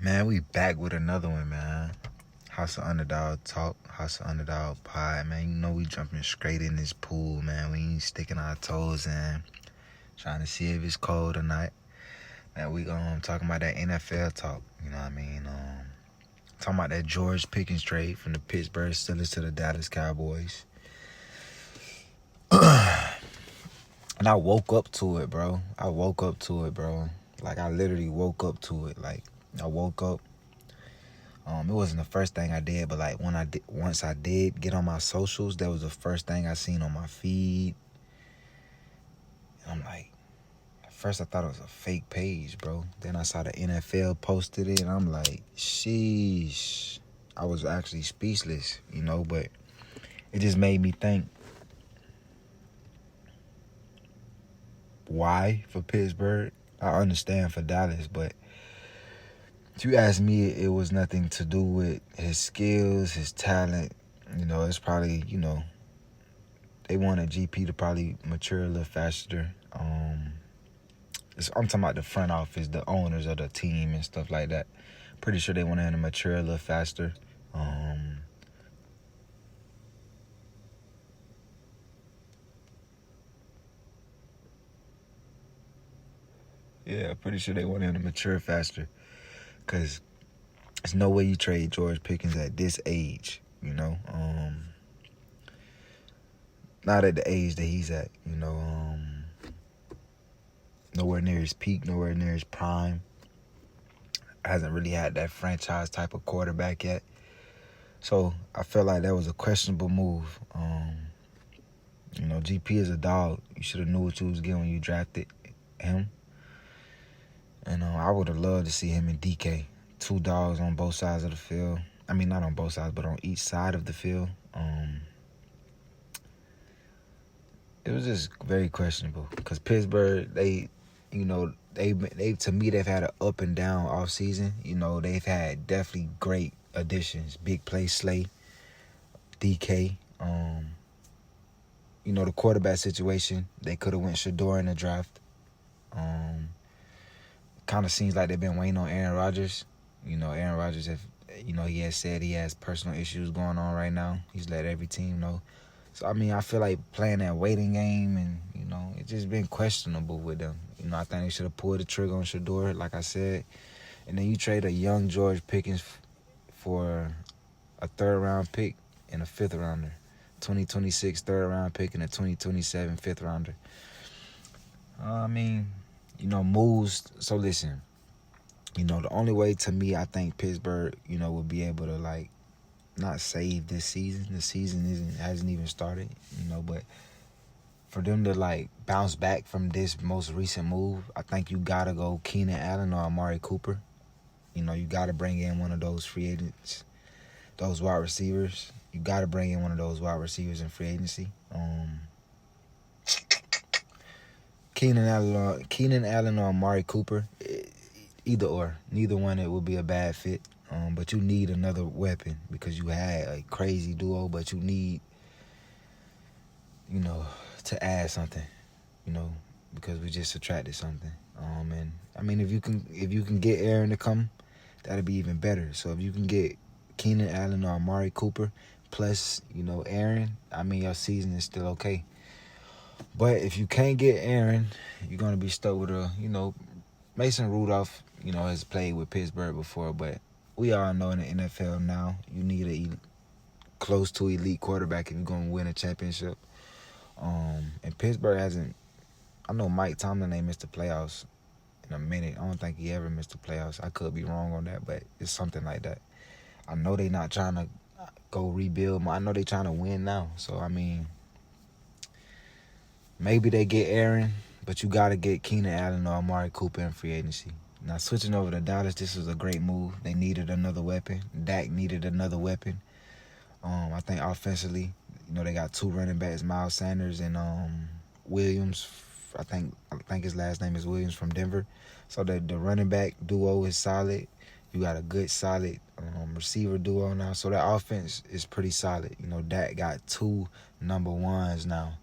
Man, we back with another one, man. House of Underdog Talk, House of Underdog Pod, man. You know we jumping straight in this pool, man. We ain't sticking our toes in, trying to see if it's cold or not. Man, we talking about that NFL talk, you know what I mean? Talking about that George Pickens trade from the Pittsburgh Steelers to the Dallas Cowboys. And I woke up to it, bro. Like, I literally woke up to it. Like, I woke up. It wasn't the first thing I did, but like once I did get on my socials, that was the first thing I seen on my feed. And I'm like, at first I thought it was a fake page, bro. Then I saw the NFL posted it, and I'm like, sheesh. I was actually speechless, but it just made me think, why for Pittsburgh? I understand for Dallas, but if you ask me, it was nothing to do with his skills, his talent. It's probably, they wanted GP to probably mature a little faster. I'm talking about the front office, the owners of the team and stuff like that. Pretty sure they wanted him to mature a little faster. Pretty sure they wanted him to mature faster. Because there's no way you trade George Pickens at this age, Not at the age that he's at, Nowhere near his peak, nowhere near his prime. Hasn't really had that franchise type of quarterback yet. So I felt like that was a questionable move. GP is a dog. You should have knew what you was getting when you drafted him. And I would have loved to see him and DK. Two dogs on both sides of the field. I mean, not on both sides, but on each side of the field. It was just very questionable because Pittsburgh, they to me, they've had an up and down off season. They've had definitely great additions. Big play Slay, DK. The quarterback situation, they could have went Shador in the draft. Kind of seems like they've been waiting on Aaron Rodgers. Aaron Rodgers, he has said he has personal issues going on right now. He's let every team know. So, I feel like playing that waiting game and, it's just been questionable with them. I think they should have pulled the trigger on Shador, like I said. And then you trade a young George Pickens for a third-round pick and a fifth-rounder. 2026 third-round pick and a 2027 fifth-rounder. Moves. So, listen. The only way, to me, I think Pittsburgh, will be able to, not save this season. The season hasn't even started, but for them to bounce back from this most recent move, I think you gotta go Keenan Allen or Amari Cooper. You gotta bring in one of those free agents, those wide receivers. You gotta bring in one of those wide receivers in free agency. Keenan Allen or Amari Cooper, either or, neither one it would be a bad fit. But you need another weapon because you had a crazy duo, but you need, to add something, because we just subtracted something. If you can get Aaron to come, that'd be even better. So if you can get Keenan Allen or Amari Cooper plus, Aaron, your season is still okay. But if you can't get Aaron, you're gonna be stuck with Mason Rudolph, has played with Pittsburgh before, but we all know in the NFL now, you need a close to elite quarterback if you're going to win a championship. And Pittsburgh hasn't. I know Mike Tomlin ain't missed the playoffs in a minute. I don't think he ever missed the playoffs. I could be wrong on that, but it's something like that. I know they're not trying to go rebuild. I know they're trying to win now. So, maybe they get Aaron, but you got to get Keenan Allen or Amari Cooper in free agency. Now, switching over to Dallas, this was a great move. They needed another weapon. Dak needed another weapon. I think offensively, they got two running backs, Miles Sanders and Williams. I think his last name is Williams from Denver. So the running back duo is solid. You got a good, solid receiver duo now. So that offense is pretty solid. Dak got two number ones now.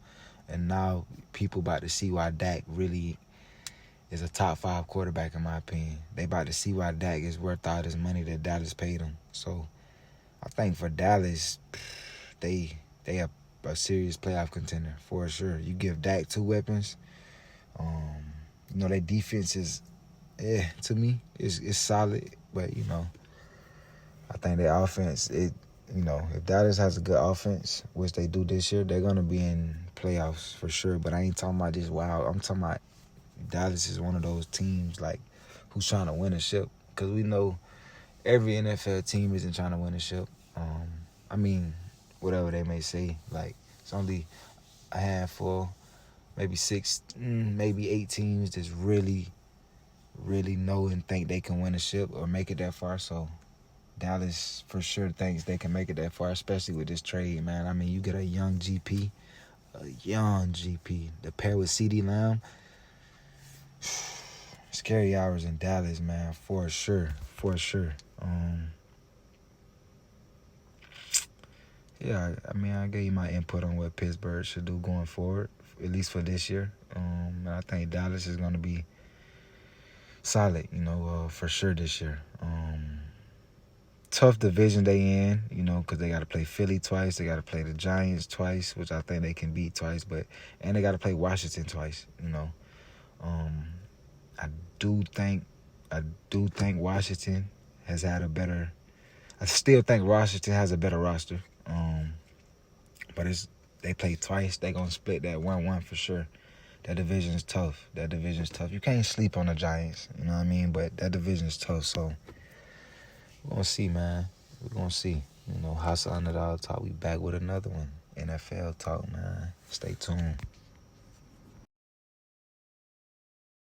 And now people about to see why Dak really is a top 5 quarterback in my opinion. They about to see why Dak is worth all this money that Dallas paid him. So I think for Dallas, they are a serious playoff contender for sure. You give Dak 2 weapons. Their defense is, to me, is solid. But I think their offense, if Dallas has a good offense, which they do this year, they're gonna be in playoffs for sure. But I ain't talking about just wow. I'm talking about Dallas is one of those teams like who's trying to win a ship, because we know every NFL team isn't trying to win a ship. I mean, whatever they may say, like it's only a handful, maybe 6, maybe 8 teams that's really know and think they can win a ship or make it that far. So Dallas for sure thinks they can make it that far, especially with this trade, man. I mean, you get a young GP, to pair with CeeDee Lamb. Scary hours in Dallas, man, for sure. Yeah, I mean, I gave you my input on what Pittsburgh should do going forward, at least for this year. And I think Dallas is going to be solid, for sure this year. Tough division they in, because they got to play Philly twice. They got to play the Giants twice, which I think they can beat twice. And they got to play Washington twice, I do think Washington has had a better. I still think Washington has a better roster. But they play twice. They gonna split that 1-1 for sure. That division is tough. You can't sleep on the Giants. You know what I mean? But that division is tough. So we're gonna see, man. We're gonna see. House Underdog Talk. We back with another one. NFL Talk, man. Stay tuned.